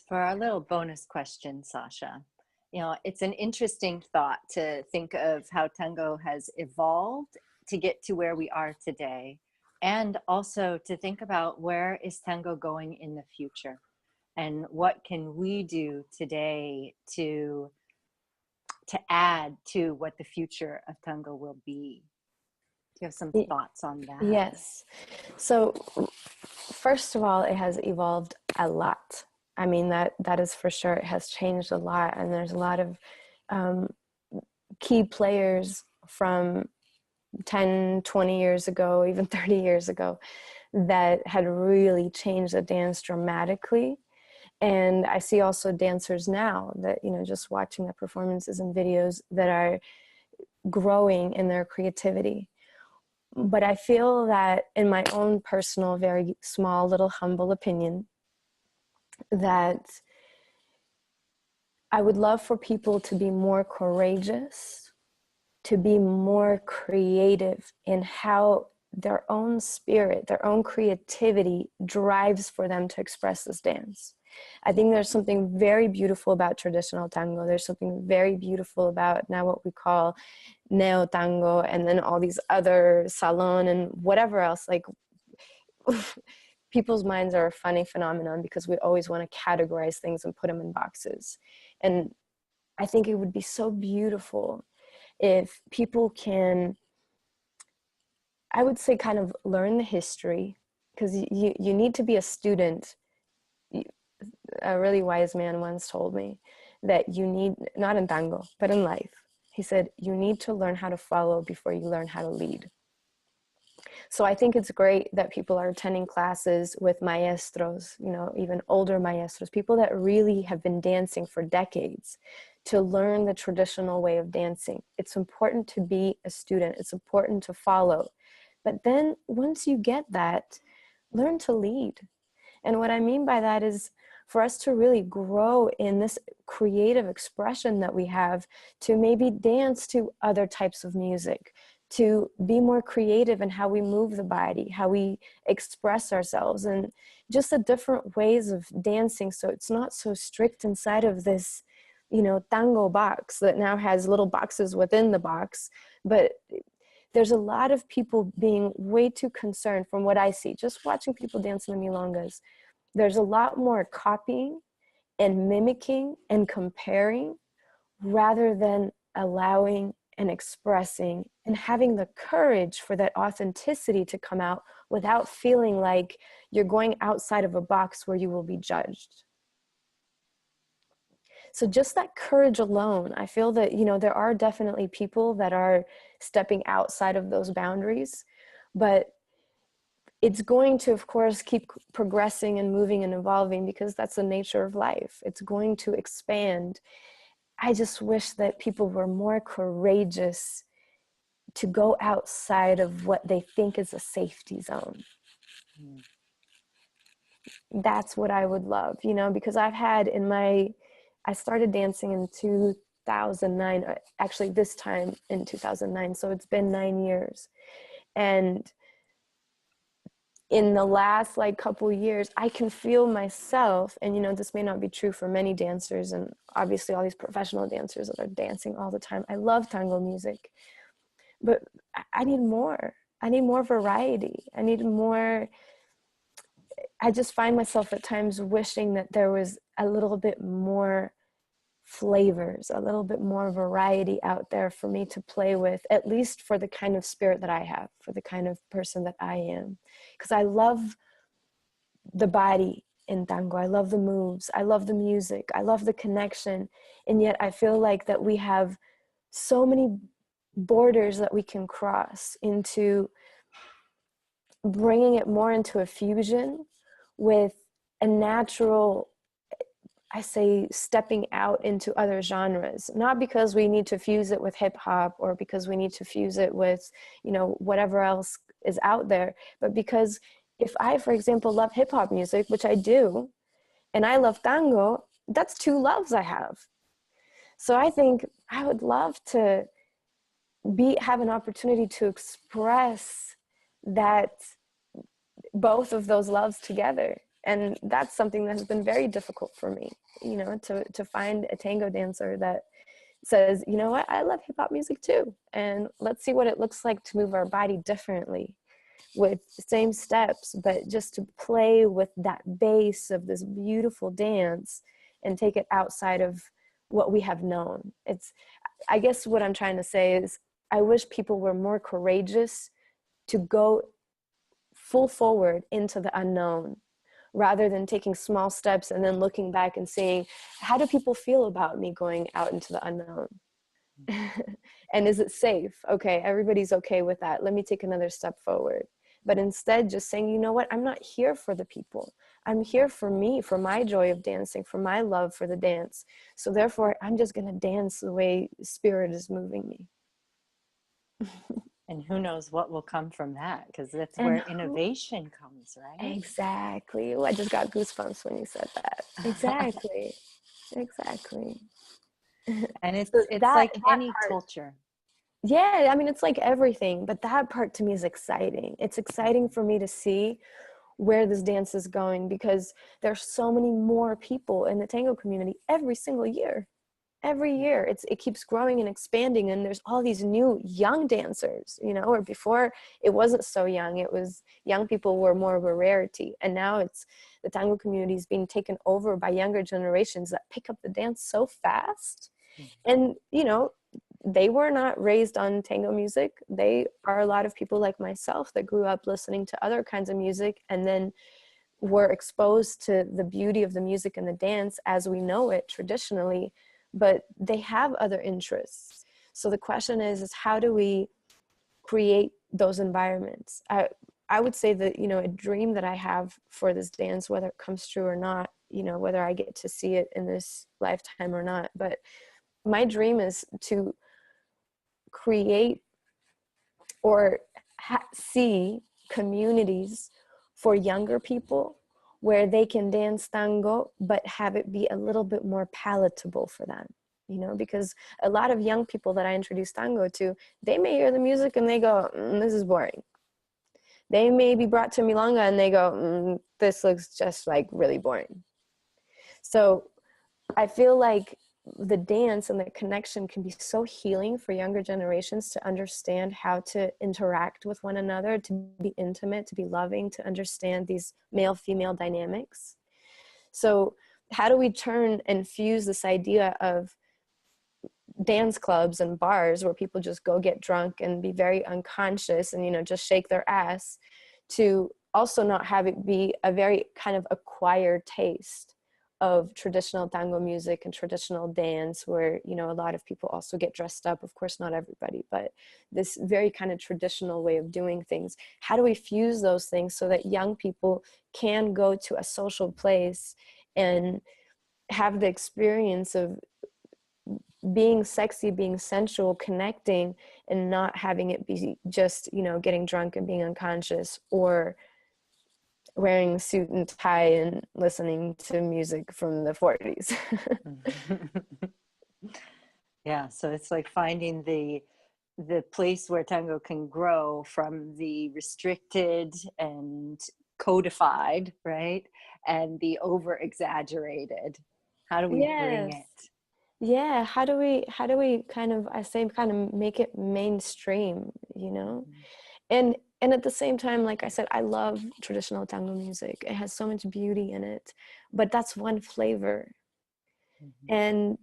for our little bonus question, Sasha. You know, it's an interesting thought to think of how tango has evolved to get to where we are today, and also to think about where is tango going in the future, and what can we do today to add to what the future of tango will be. Do you have some thoughts on that? Yes. So first of all, it has evolved a lot. I mean, that is for sure. It has changed a lot, and there's a lot of key players from 10, 20 years ago, even 30 years ago, that had really changed the dance dramatically. And I see also dancers now that, you know, just watching their performances and videos, that are growing in their creativity. But I feel that, in my own personal, very small, little humble opinion, that I would love for people to be more courageous, to be more creative in how their own spirit, their own creativity drives for them to express this dance. I think there's something very beautiful about traditional tango. There's something very beautiful about now what we call neo tango, and then all these other salon and whatever else. Like, people's minds are a funny phenomenon, because we always want to categorize things and put them in boxes. And I think it would be so beautiful if people can, I would say, kind of learn the history, because you need to be a student. A really wise man once told me that you need, not in tango, but in life, he said, you need to learn how to follow before you learn how to lead. So I think it's great that people are attending classes with maestros, you know, even older maestros, people that really have been dancing for decades, to learn the traditional way of dancing. It's important to be a student. It's important to follow. But then once you get that, learn to lead. And what I mean by that is, for us to really grow in this creative expression that we have, to maybe dance to other types of music, to be more creative in how we move the body, how we express ourselves, and just the different ways of dancing. So it's not so strict inside of this, you know, tango box that now has little boxes within the box. But there's a lot of people being way too concerned, from what I see, just watching people dance in the milongas. There's a lot more copying and mimicking and comparing, rather than allowing and expressing and having the courage for that authenticity to come out, without feeling like you're going outside of a box where you will be judged. So just that courage alone, I feel that, you know, there are definitely people that are stepping outside of those boundaries, but it's going to, of course, keep progressing and moving and evolving, because that's the nature of life. It's going to expand. I just wish that people were more courageous to go outside of what they think is a safety zone. That's what I would love, you know, because I've had I started dancing in 2009, actually this time in 2009. So it's been 9 years. And in the last couple years, I can feel myself, and, you know, this may not be true for many dancers, and obviously all these professional dancers that are dancing all the time. I love tango music, but I need more. I need more variety. I need more. I just find myself at times wishing that there was a little bit more flavors, a little bit more variety out there for me to play with, at least for the kind of spirit that I have, for the kind of person that I am. Because I love the body in tango. I love the moves. I love the music. I love the connection. And yet I feel like that we have so many borders that we can cross into bringing it more into a fusion with a natural, I say, stepping out into other genres, not because we need to fuse it with hip hop, or because we need to fuse it with, you know, whatever else is out there, but because if I, for example, love hip hop music, which I do, and I love tango, that's two loves I have. So I think I would love to have an opportunity to express that, both of those loves together, And that's something that has been very difficult for me, you know, to find a tango dancer that says, you know what, I love hip hop music too. And let's see what it looks like to move our body differently with same steps, but just to play with that base of this beautiful dance and take it outside of what we have known. It's, I guess what I'm trying to say is I wish people were more courageous to go full forward into the unknown rather than taking small steps and then looking back and saying, how do people feel about me going out into the unknown? And is it safe? Okay, everybody's okay with that. Let me take another step forward. But instead just saying, you know what, I'm not here for the people. I'm here for me, for my joy of dancing, for my love for the dance. So therefore, I'm just going to dance the way spirit is moving me. And who knows what will come from that, because that's And where innovation comes, right? exactly. Ooh, I just got goosebumps when you said that. Exactly. Exactly. And So it's that like any part, culture. yeah, I mean, it's like everything, but that part to me is exciting. It's exciting for me to see where this dance is going because there's so many more people in the tango community every single year. Every year it keeps growing and expanding, and there's all these new young dancers, you know, or before it wasn't so young. It was young people were more of a rarity, and now it's the tango community is being taken over by younger generations that pick up the dance so fast. And you know, they were not raised on tango music. They are a lot of people like myself that grew up listening to other kinds of music and then were exposed to the beauty of the music and the dance as we know it traditionally, but they have other interests. So the question is how do we create those environments? I would say that, you know, a dream that I have for this dance, whether it comes true or not, you know, whether I get to see it in this lifetime or not, but my dream is to create or see communities for younger people where they can dance tango but have it be a little bit more palatable for them, you know, because a lot of young people that I introduce tango to, they may hear the music and they go, this is boring. They may be brought to milonga and they go, this looks just like really boring. So I feel like the dance and the connection can be so healing for younger generations to understand how to interact with one another, to be intimate, to be loving, to understand these male-female dynamics. So how do we turn and fuse this idea of dance clubs and bars where people just go get drunk and be very unconscious and, you know, just shake their ass, to also not have it be a very kind of acquired taste of traditional tango music and traditional dance where, you know, a lot of people also get dressed up, of course not everybody, but this very kind of traditional way of doing things. How do we fuse those things so that young people can go to a social place and have the experience of being sexy, being sensual, connecting, and not having it be just, you know, getting drunk and being unconscious or wearing a suit and tie and listening to music from the 40s. Yeah, so it's like finding the place where tango can grow from the restricted and codified, right? And the over exaggerated. How do we bring Yes. it? Yeah, how do we kind of, I say, kind of make it mainstream, you know? And at the same time, like I said, I love traditional tango music. It has so much beauty in it, but that's one flavor. Mm-hmm. And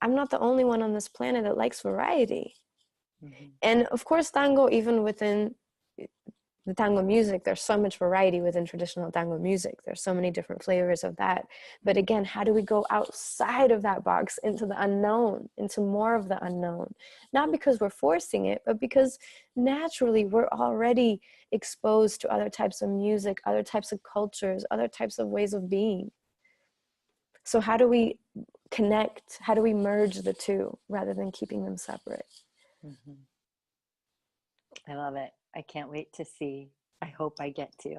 I'm not the only one on this planet that likes variety. Mm-hmm. And of course, tango, even within the tango music, there's so much variety within traditional tango music. There's so many different flavors of that. But again, how do we go outside of that box into the unknown, into more of the unknown? Not because we're forcing it, but because naturally we're already exposed to other types of music, other types of cultures, other types of ways of being. So how do we connect? How do we merge the two rather than keeping them separate? Mm-hmm. I love it. I can't wait to see. I hope I get to.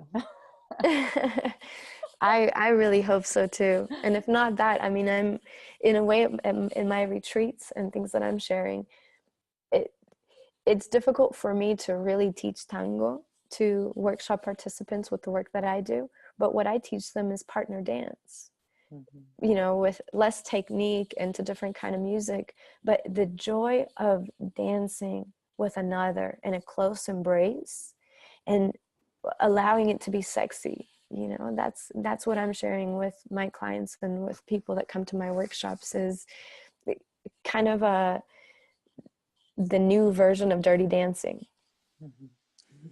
I really hope so too. And if not that, I mean, I'm in a way in my retreats and things that I'm sharing, it it's difficult for me to really teach tango to workshop participants with the work that I do. but what I teach them is partner dance, Mm-hmm. you know, with less technique and to different kind of music, but the joy of dancing with another in a close embrace and allowing it to be sexy. You know, that's what I'm sharing with my clients and with people that come to my workshops, is kind of the new version of Dirty Dancing.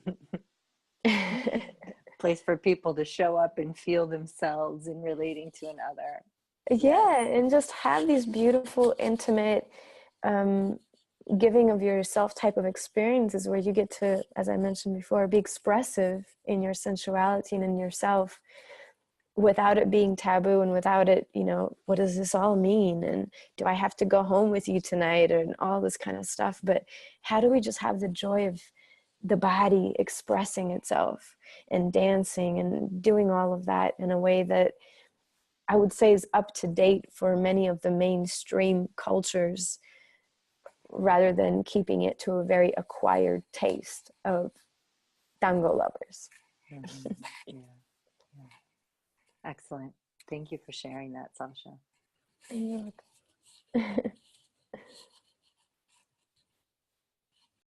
Mm-hmm. Place for people to show up and feel themselves in relating to another. Yes. Yeah, and just have these beautiful, intimate, um, giving of yourself type of experiences where you get to, as I mentioned before, be expressive in your sensuality and in yourself without it being taboo and without it, you know, what does this all mean? And do I have to go home with you tonight? And all this kind of stuff. But how do we just have the joy of the body expressing itself and dancing and doing all of that in a way that I would say is up to date for many of the mainstream cultures, rather than keeping it to a very acquired taste of tango lovers. Mm-hmm. Yeah. Yeah. Excellent. Thank you for sharing that, Sasha. Yeah.